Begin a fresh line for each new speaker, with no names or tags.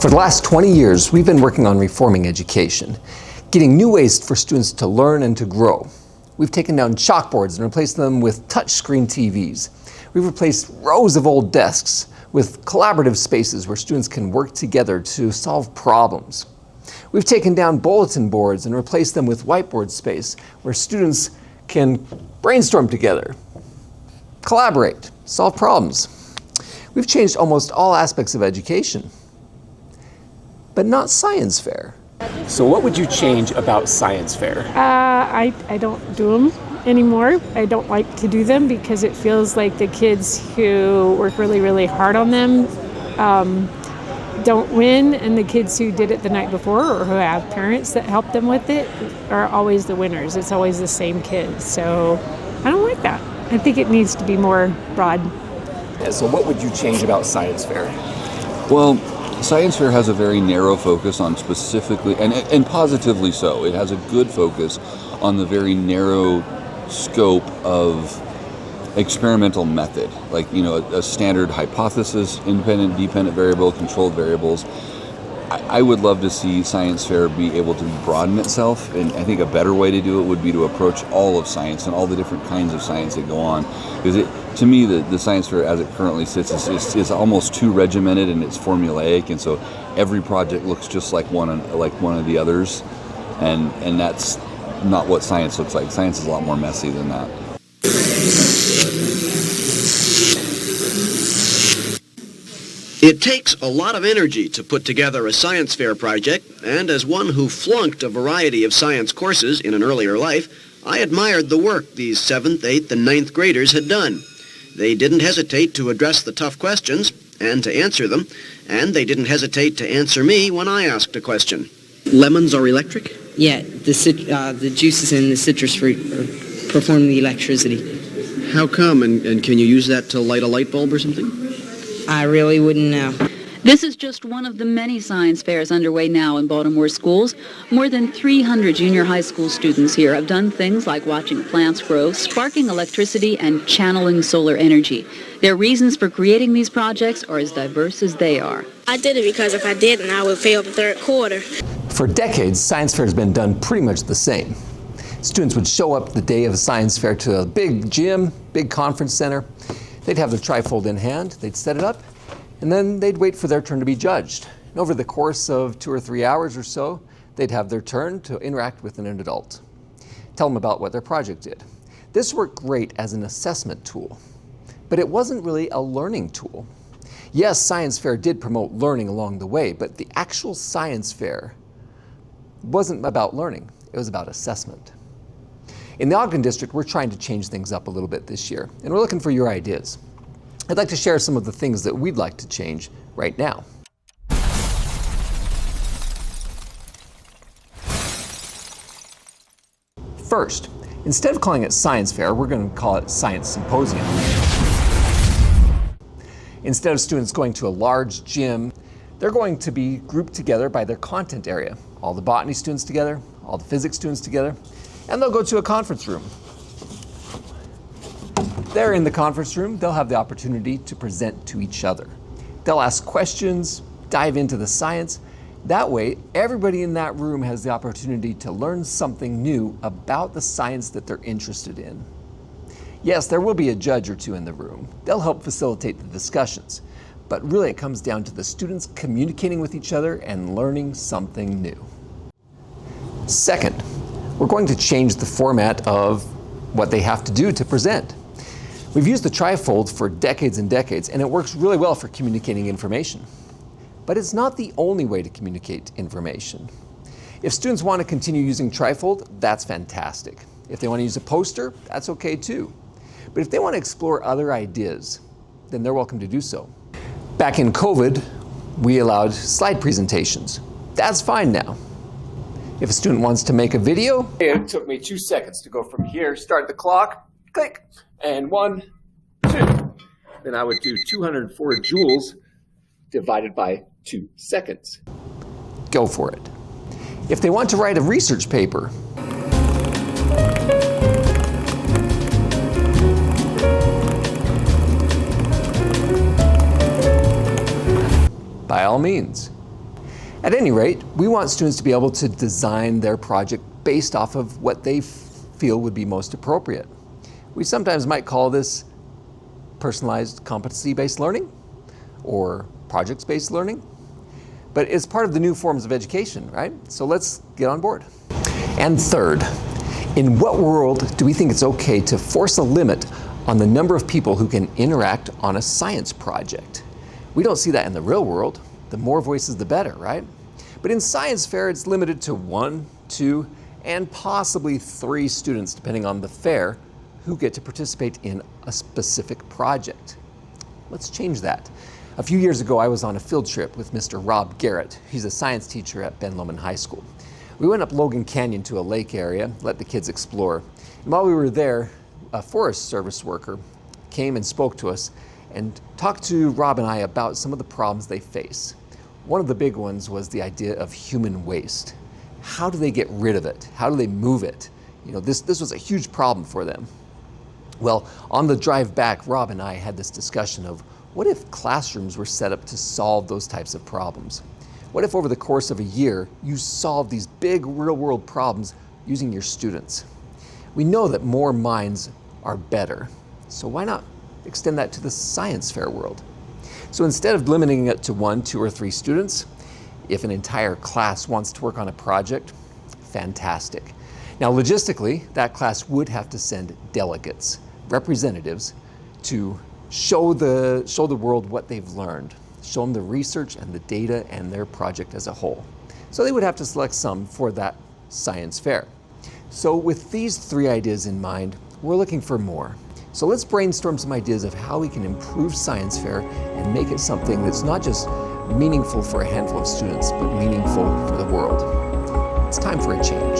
For the last 20 years, we've been working on reforming education, getting new ways for students to learn and to grow. We've taken down chalkboards and replaced them with touchscreen TVs. We've replaced rows of old desks with collaborative spaces where students can work together to solve problems. We've taken down bulletin boards and replaced them with whiteboard space where students can brainstorm together, collaborate, solve problems. We've changed almost all aspects of education, but not science fair.
So what would you change about science fair?
I don't do them anymore. I don't like to do them because it feels like the kids who work really, really hard on them don't win, and the kids who did it the night before or who have parents that help them with it are always the winners. It's always the same kids. So I don't like that. I think it needs to be more broad.
Yeah, so what would you change about science fair?
Well, science fair has a very narrow focus on specifically, and positively so. It has a good focus on the very narrow scope of experimental method, like, a standard hypothesis, independent, dependent variable, controlled variables. I would love to see science fair be able to broaden itself, and I think a better way to do it would be to approach all of science and all the different kinds of science that go on. Because to me, the science fair as it currently sits is almost too regimented and it's formulaic, and so every project looks just like one of the others, and that's not what science looks like. Science is a lot more messy than that.
It takes a lot of energy to put together a science fair project, and as one who flunked a variety of science courses in an earlier life, I admired the work these 7th, 8th, and 9th graders had done. They didn't hesitate to address the tough questions and to answer them, and they didn't hesitate to answer me when I asked a question. Lemons are electric?
Yeah, the juices in the citrus fruit perform the electricity.
How come, and can you use that to light a light bulb or something?
I really wouldn't know.
This is just one of the many science fairs underway now in Baltimore schools. More than 300 junior high school students here have done things like watching plants grow, sparking electricity, and channeling solar energy. Their reasons for creating these projects are as diverse as they are.
I did it because if I didn't, I would fail the 3rd quarter.
For decades, science fair has been done pretty much the same. Students would show up the day of a science fair to a big gym, big conference center. They'd have their trifold in hand, they'd set it up, and then they'd wait for their turn to be judged. And over the course of 2 or 3 hours or so, they'd have their turn to interact with an adult. Tell them about what their project did. This worked great as an assessment tool, but it wasn't really a learning tool. Yes, science fair did promote learning along the way, but the actual science fair wasn't about learning, it was about assessment. In the Ogden District, we're trying to change things up a little bit this year, and we're looking for your ideas. I'd like to share some of the things that we'd like to change right now. First, instead of calling it Science Fair, we're going to call it Science Symposium. Instead of students going to a large gym, they're going to be grouped together by their content area. All the botany students together, all the physics students together, and they'll go to a conference room. There in the conference room, they'll have the opportunity to present to each other. They'll ask questions, dive into the science. That way, everybody in that room has the opportunity to learn something new about the science that they're interested in. Yes, there will be a judge or two in the room. They'll help facilitate the discussions. But really, it comes down to the students communicating with each other and learning something new. Second, we're going to change the format of what they have to do to present. We've used the trifold for decades and decades, and it works really well for communicating information. But it's not the only way to communicate information. If students want to continue using trifold, that's fantastic. If they want to use a poster, that's okay too. But if they want to explore other ideas, then they're welcome to do so. Back in COVID, we allowed slide presentations. That's fine now. If a student wants to make a video,
It took me 2 seconds to go from here, start the clock, click, and 1, 2. Then I would do 204 joules divided by 2 seconds.
go for it. If they want to write a research paper, by all means. At any rate, we want students to be able to design their project based off of what they feel would be most appropriate. We sometimes might call this personalized competency-based learning or projects-based learning, but it's part of the new forms of education, right? So let's get on board. And third, in what world do we think it's okay to force a limit on the number of people who can interact on a science project? We don't see that in the real world. The more voices, the better, right? But in science fair, it's limited to 1, 2, and possibly 3 students, depending on the fair, who get to participate in a specific project. Let's change that. A few years ago, I was on a field trip with Mr. Rob Garrett. He's a science teacher at Ben Lomond High School. We went up Logan Canyon to a lake area, let the kids explore. And while we were there, a Forest Service worker came and spoke to us and talked to Rob and I about some of the problems they face. One of the big ones was the idea of human waste. How do they get rid of it? How do they move it? You know, this was a huge problem for them. Well, on the drive back, Rob and I had this discussion of what if classrooms were set up to solve those types of problems? What if over the course of a year, you solve these big real-world problems using your students? We know that more minds are better, so why not extend that to the science fair world? So instead of limiting it to 1, 2, or 3 students, if an entire class wants to work on a project, fantastic. Now logistically, that class would have to send delegates, representatives, to show the world what they've learned, show them the research and the data and their project as a whole. So they would have to select some for that science fair. So with these 3 ideas in mind, we're looking for more. So let's brainstorm some ideas of how we can improve science fair and make it something that's not just meaningful for a handful of students, but meaningful for the world. It's time for a change.